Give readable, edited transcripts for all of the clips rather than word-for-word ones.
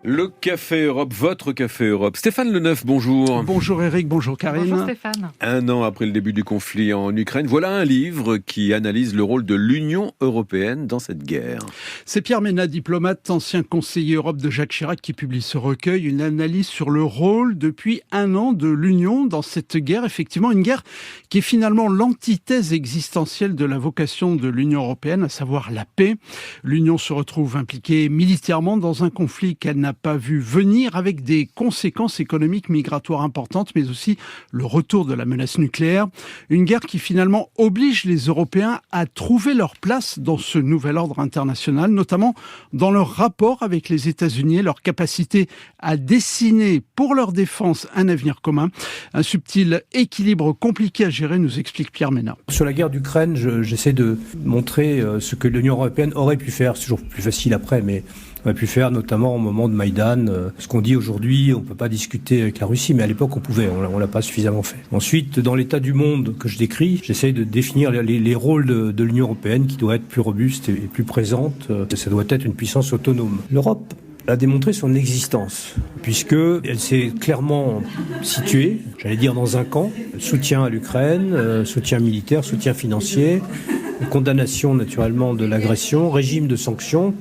Le Café Europe, votre Café Europe. Stéphane Leneuf, bonjour. Bonjour Eric, bonjour Karine. Bonjour Stéphane. Un an après le début du conflit en Ukraine, voilà un livre qui analyse le rôle de l'Union européenne dans cette guerre. C'est Pierre Ménat, diplomate, ancien conseiller Europe de Jacques Chirac, qui publie ce recueil, une analyse sur le rôle depuis un an de l'Union dans cette guerre. Effectivement, une guerre qui est finalement l'antithèse existentielle de la vocation de l'Union européenne, à savoir la paix. L'Union se retrouve impliquée militairement dans un conflit qu'elle n'a pas vu venir, avec des conséquences économiques migratoires importantes, mais aussi le retour de la menace nucléaire. Une guerre qui finalement oblige les Européens à trouver leur place dans ce nouvel ordre international, notamment dans leur rapport avec les États-Unis et leur capacité à dessiner pour leur défense un avenir commun. Un subtil équilibre compliqué à gérer, nous explique Pierre Ménat. Sur la guerre d'Ukraine, j'essaie de montrer ce que l'Union européenne aurait pu faire. C'est toujours plus facile après, mais on a pu faire notamment au moment de Maïdan. Ce qu'on dit aujourd'hui, on ne peut pas discuter avec la Russie, mais à l'époque on pouvait, on l'a pas suffisamment fait. Ensuite, dans l'état du monde que je décris, j'essaie de définir les rôles de l'Union européenne qui doit être plus robuste et plus présente. Ça doit être une puissance autonome. L'Europe a démontré son existence, puisqu'elle s'est clairement située, j'allais dire dans un camp, soutien à l'Ukraine, soutien militaire, soutien financier, condamnation naturellement de l'agression, régime de sanctions,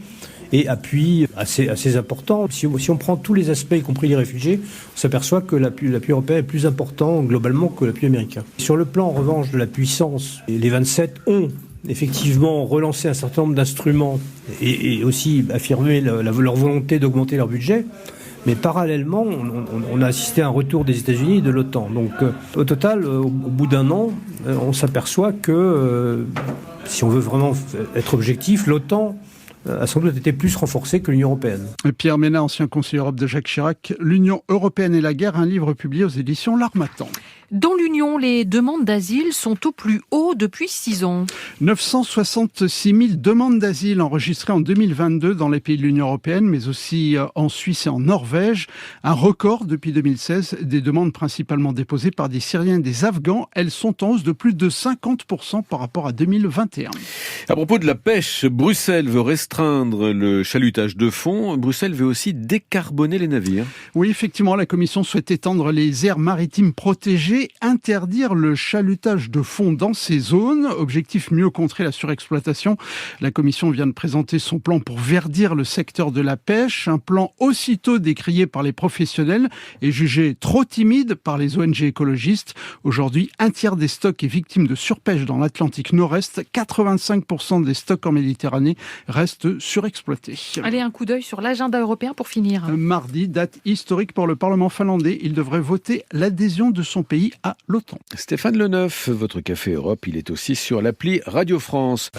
et appui assez important. Si on prend tous les aspects, y compris les réfugiés, on s'aperçoit que l'appui européen est plus important globalement que l'appui américain. Sur le plan, en revanche, de la puissance, les 27 ont effectivement relancé un certain nombre d'instruments et aussi affirmé leur volonté d'augmenter leur budget. Mais parallèlement, on a assisté à un retour des États-Unis et de l'OTAN. Donc au total, au bout d'un an, on s'aperçoit que, si on veut vraiment être objectif, l'OTAN a sans doute été plus renforcée que l'Union européenne. Pierre Ménat, ancien conseiller Europe de Jacques Chirac, L'Union européenne et la guerre, un livre publié aux éditions L'Harmattan. Dans l'Union, les demandes d'asile sont au plus haut depuis 6 ans. 966 000 demandes d'asile enregistrées en 2022 dans les pays de l'Union européenne, mais aussi en Suisse et en Norvège. Un record depuis 2016, des demandes principalement déposées par des Syriens et des Afghans. Elles sont en hausse de plus de 50% par rapport à 2021. À propos de la pêche, Bruxelles veut restreindre le chalutage de fond. Bruxelles veut aussi décarboner les navires. Oui, effectivement, la Commission souhaite étendre les aires maritimes protégées, interdire le chalutage de fond dans ces zones. Objectif, mieux contrer la surexploitation. La Commission vient de présenter son plan pour verdir le secteur de la pêche. Un plan aussitôt décrié par les professionnels et jugé trop timide par les ONG écologistes. Aujourd'hui, un tiers des stocks est victime de surpêche dans l'Atlantique Nord-Est. 85% des stocks en Méditerranée restent surexploités. Allez, un coup d'œil sur l'agenda européen pour finir. Mardi, date historique pour le Parlement finlandais. Il devrait voter l'adhésion de son pays à l'OTAN. Stéphane Leneuf, votre Café Europe, il est aussi sur l'appli Radio France.